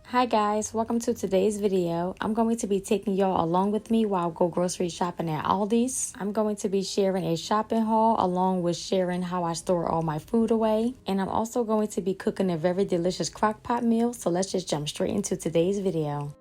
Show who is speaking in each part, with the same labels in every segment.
Speaker 1: Hi guys, welcome to today's video. I'm going to be taking y'all along with me while I go grocery shopping at Aldi's. I'm going to be sharing a shopping haul along with sharing how I store all my food away. And I'm also going to be cooking a very delicious crock pot meal. So let's just jump straight into today's video.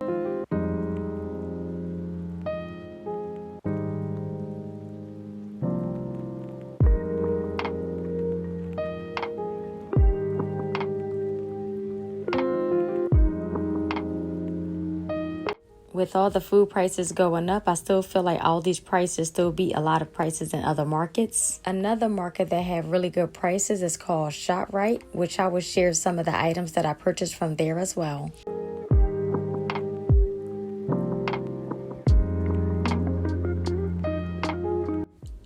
Speaker 1: With all the food prices going up, I still feel like Aldi's prices still beat a lot of prices in other markets. Another market that have really good prices is called ShopRite, which I will share some of the items that I purchased from there as well.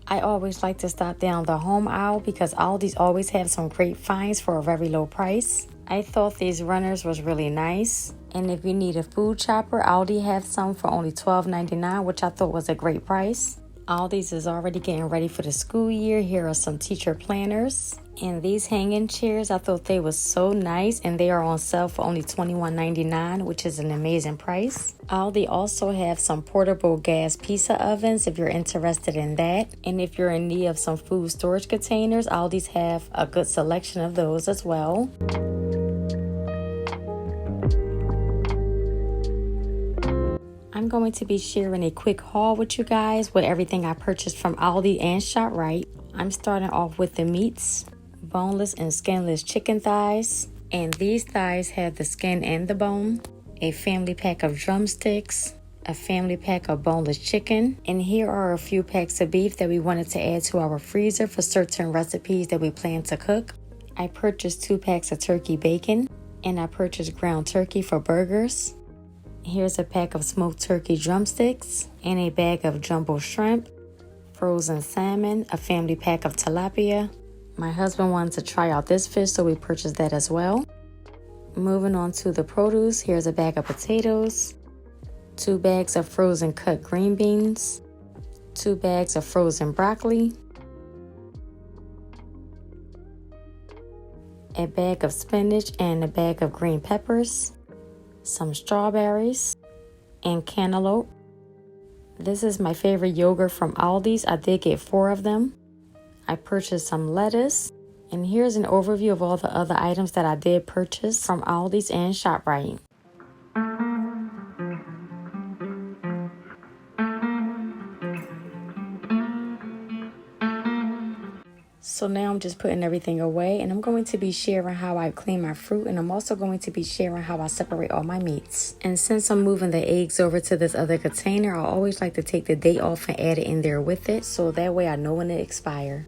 Speaker 1: I always like to stop down the home aisle because Aldi's always have some great finds for a very low price. I thought these runners was really nice. And if you need a food chopper, Aldi have some for only $12.99, which I thought was a great price. Aldi's is already getting ready for the school year. Here are some teacher planners. And these hanging chairs, I thought they was so nice, and they are on sale for only $21.99, which is an amazing price. Aldi also have some portable gas pizza ovens if you're interested in that. And if you're in need of some food storage containers, Aldi's have a good selection of those as well. I'm going to be sharing a quick haul with you guys with everything I purchased from Aldi and ShopRite. I'm starting off with the meats, boneless and skinless chicken thighs. And these thighs have the skin and the bone, a family pack of drumsticks, a family pack of boneless chicken. And here are a few packs of beef that we wanted to add to our freezer for certain recipes that we plan to cook. I purchased 2 packs of turkey bacon, and I purchased ground turkey for burgers. Here's a pack of smoked turkey drumsticks and a bag of jumbo shrimp, frozen salmon, a family pack of tilapia. My husband wanted to try out this fish, so we purchased that as well. Moving on to the produce, here's a bag of potatoes, 2 bags of frozen cut green beans, 2 bags of frozen broccoli, a bag of spinach and a bag of green peppers, some strawberries, and cantaloupe. This is my favorite yogurt from Aldi's. I did get 4 of them. I purchased some lettuce. And here's an overview of all the other items that I did purchase from Aldi's and ShopRite. So now I'm just putting everything away, and I'm going to be sharing how I clean my fruit, and I'm also going to be sharing how I separate all my meats. And since I'm moving the eggs over to this other container, I always like to take the date off and add it in there with it, so that way I know when it expires.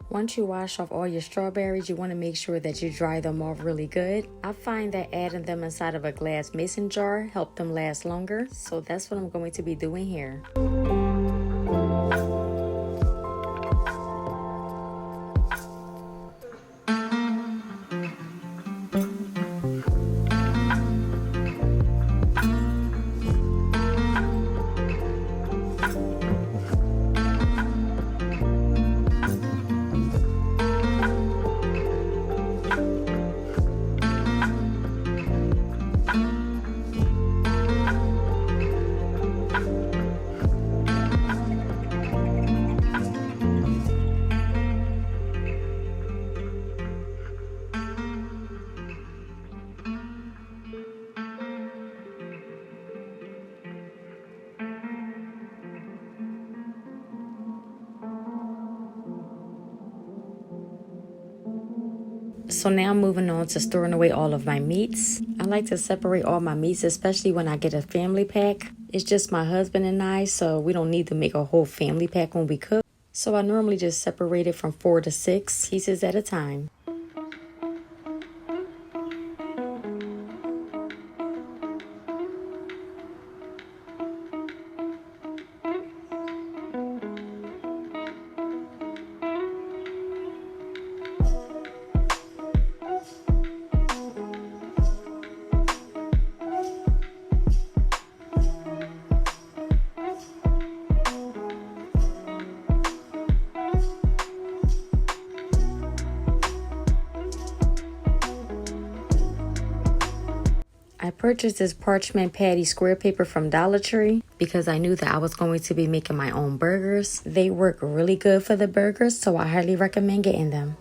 Speaker 1: Once you wash off all your strawberries, you want to make sure that you dry them off really good. I find that adding them inside of a glass mason jar helps them last longer, so that's what I'm going to be doing here. So now I'm moving on to storing away all of my meats. I like to separate all my meats, especially when I get a family pack. It's just my husband and I, so we don't need to make a whole family pack when we cook. So I normally just separate it from 4 to 6 pieces at a time. I purchased this parchment patty square paper from Dollar Tree because I knew that I was going to be making my own burgers. They work really good for the burgers, so I highly recommend getting them.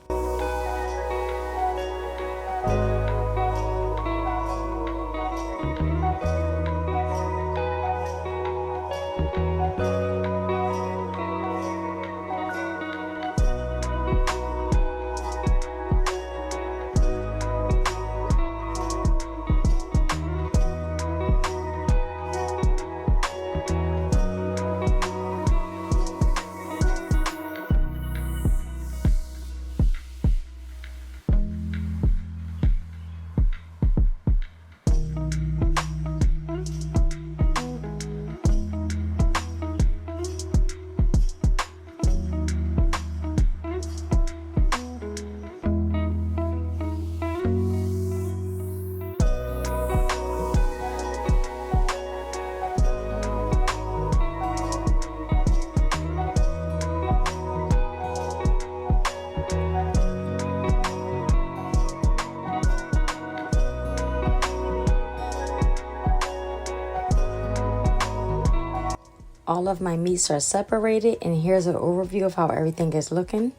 Speaker 1: All of my meats are separated, and here's an overview of how everything is looking.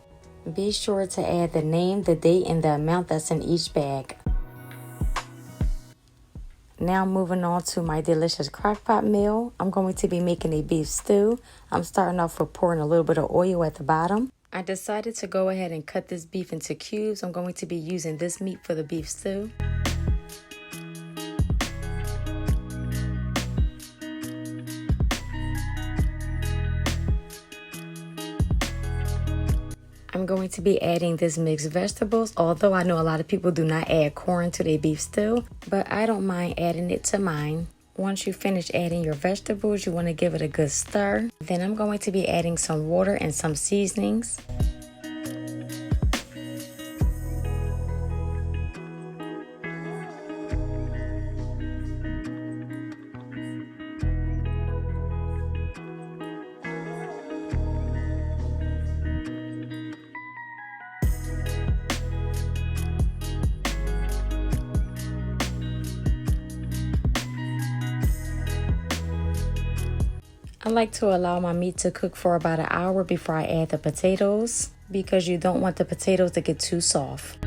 Speaker 1: Be sure to add the name, the date, and the amount that's in each bag. Now moving on to my delicious crock-pot meal. I'm going to be making a beef stew. I'm starting off with pouring a little bit of oil at the bottom. I decided to go ahead and cut this beef into cubes. I'm going to be using this meat for the beef stew. I'm going to be adding this mixed vegetables, although I know a lot of people do not add corn to their beef stew, but I don't mind adding it to mine. Once you finish adding your vegetables, you want to give it a good stir. Then I'm going to be adding some water and some seasonings. I like to allow my meat to cook for about an hour before I add the potatoes because you don't want the potatoes to get too soft.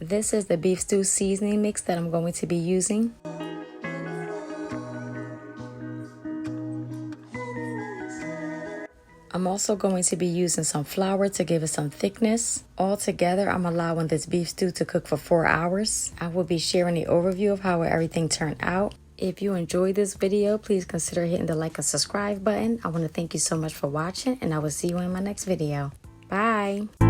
Speaker 1: This is the beef stew seasoning mix that I'm going to be using. I'm also going to be using some flour to give it some thickness. Altogether, I'm allowing this beef stew to cook for 4 hours. I will be sharing an overview of how everything turned out. If you enjoyed this video, please consider hitting the like and subscribe button. I want to thank you so much for watching, and I will see you in my next video. Bye!